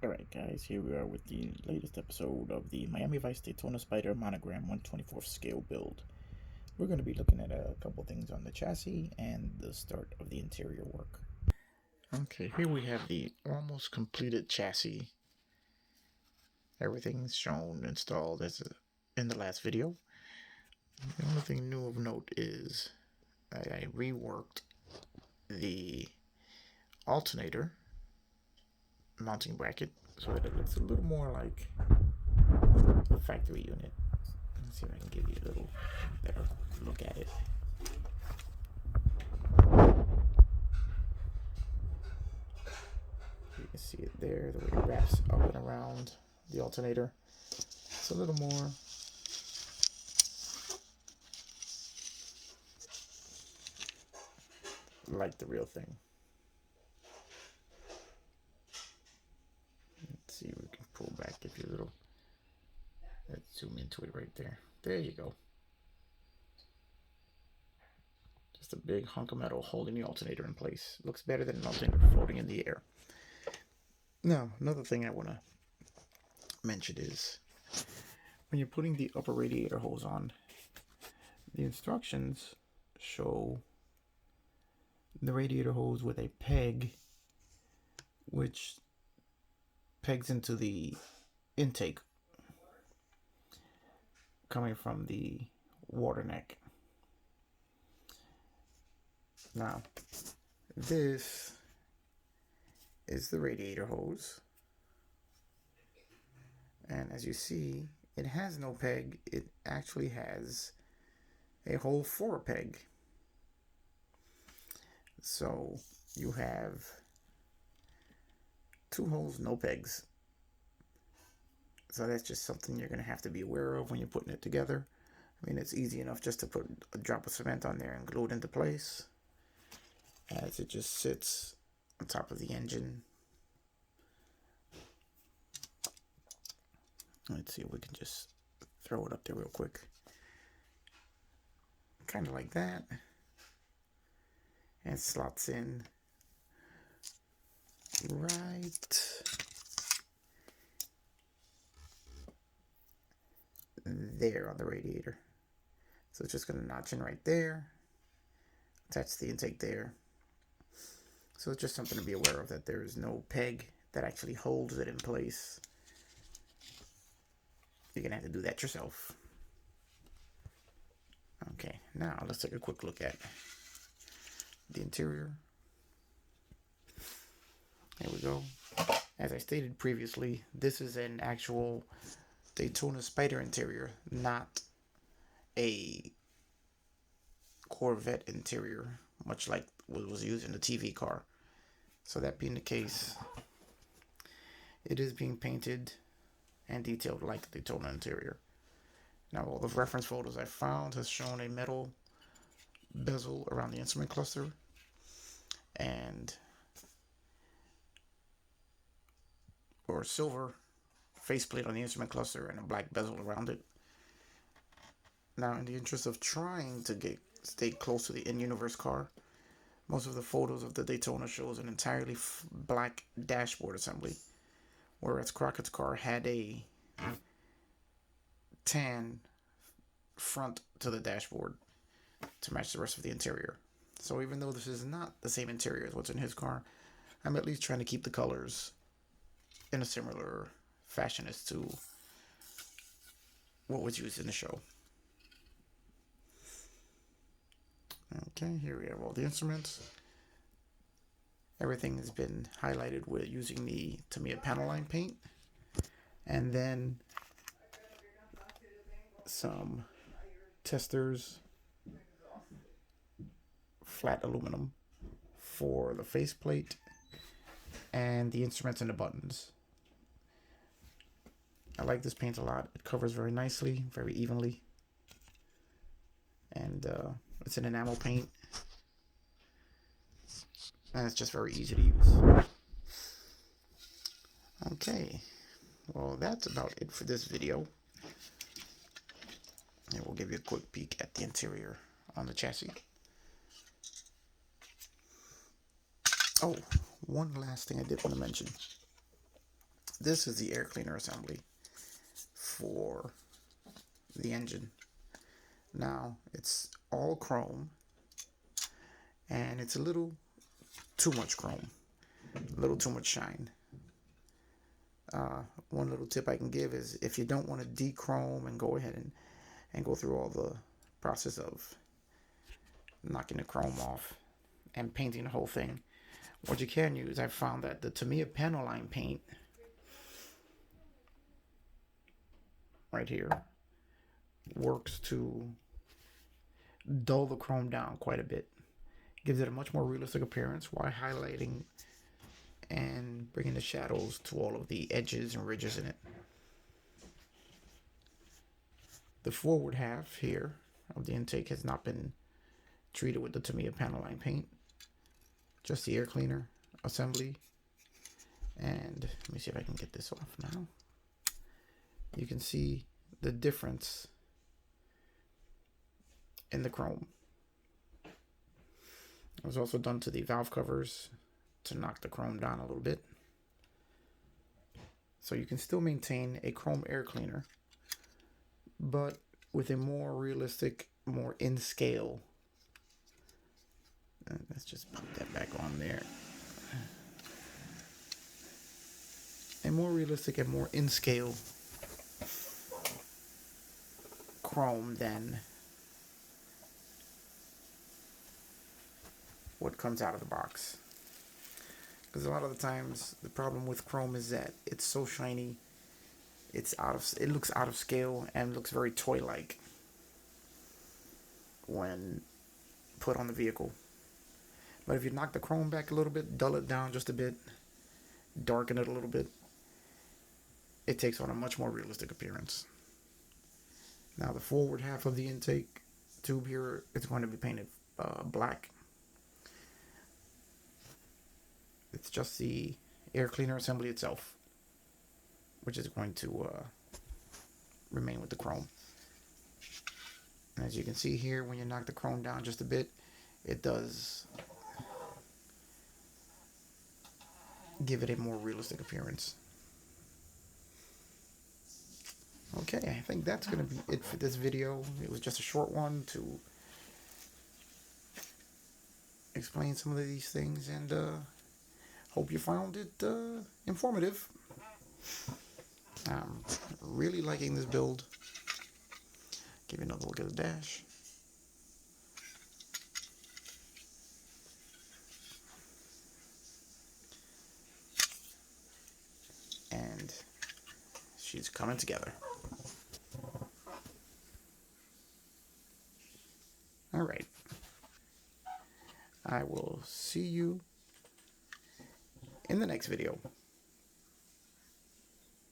Alright guys, here we are with the latest episode of the Miami Vice Daytona Spyder Monogram 1/24th scale build. We're going to be looking at a couple things on the chassis and the start of the interior work. Okay, here we have the almost completed chassis. Everything's shown installed as in the last video. The only thing new of note is I reworked the alternator mounting bracket so that it looks a little more like a factory unit. Let's see if I can give you a little better look at it. You can see it there, the way it wraps up and around the alternator. It's a little more like the real thing. Let's see if we can pull back, give you a little, let's zoom into it right there. There you go. Just a big hunk of metal holding the alternator in place. Looks better than an alternator floating in the air. Now, another thing I want to mention is when you're putting the upper radiator hose on, the instructions show the radiator hose with a peg which pegs into the intake coming from the water neck. Now, this is the radiator hose, and as you see, it has no peg. It actually has a hole for a peg. So you have two holes, no pegs. So that's just something you're going to have to be aware of when you're putting it together. I mean, it's easy enough just to put a drop of cement on there and glue it into place, as it just sits on top of the engine. Let's see if we can just throw it up there real quick. Kind of like that. And slots in right there on the radiator. So it's just going to notch in right there. Attach the intake there. So it's just something to be aware of, that there is no peg that actually holds it in place. You're going to have to do that yourself. Okay, now let's take a quick look at the interior. There we go. As I stated previously, this is an actual Daytona Spyder interior, not a Corvette interior, much like what was used in the TV car. So that being the case, it is being painted and detailed like the Daytona interior. Now, all the reference photos I found has shown a metal bezel around the instrument cluster and or silver faceplate on the instrument cluster and a black bezel around it. Now, in the interest of trying to stay close to the in-universe car, most of the photos of the Daytona shows an entirely black dashboard assembly, whereas Crockett's car had a tan front to the dashboard to match the rest of the interior. So even though this is not the same interior as what's in his car, I'm at least trying to keep the colors in a similar fashion as to what was used in the show. Okay, here we have all the instruments. Everything has been highlighted with using the Tamiya panel line paint, and then some testers, flat aluminum for the faceplate and the instruments and the buttons. I like this paint a lot. It covers very nicely, very evenly, and it's an enamel paint, and it's just very easy to use. Okay, well, that's about it for this video. And we'll give you a quick peek at the interior on the chassis. Oh, one last thing I did want to mention. this is the air cleaner assembly for the engine. Now, it's all chrome, and it's a little too much chrome, a little too much shine. One little tip I can give is if you don't want to de-chrome and go ahead and go through all the process of knocking the chrome off and painting the whole thing, what you can use, I've found that the Tamiya panel line paint right here works to dull the chrome down quite a bit. Gives it a much more realistic appearance while highlighting and bringing the shadows to all of the edges and ridges in it. The forward half here of the intake has not been treated with the Tamiya panel line paint. Just the air cleaner assembly. And let me see if I can get this off now. You can see the difference in the chrome. It was also done to the valve covers to knock the chrome down a little bit. So you can still maintain a chrome air cleaner, but with a more realistic, more in scale. Let's just put that back on there. A more realistic and more in scale chrome than what comes out of the box. Because a lot of the times the problem with chrome is that it's so shiny, it looks out of scale and looks very toy-like when put on the vehicle. But if you knock the chrome back a little bit, dull it down just a bit, darken it a little bit, it takes on a much more realistic appearance. Now the forward half of the intake tube here is going to be painted black. It's just the air cleaner assembly itself, which is going to remain with the chrome. And as you can see here, when you knock the chrome down just a bit, it does give it a more realistic appearance. Okay, I think that's going to be it for this video. It was just a short one to explain some of these things, and hope you found it informative. I'm really liking this build. Give you another look at the dash. And she's coming together. All right. I will see you in the next video.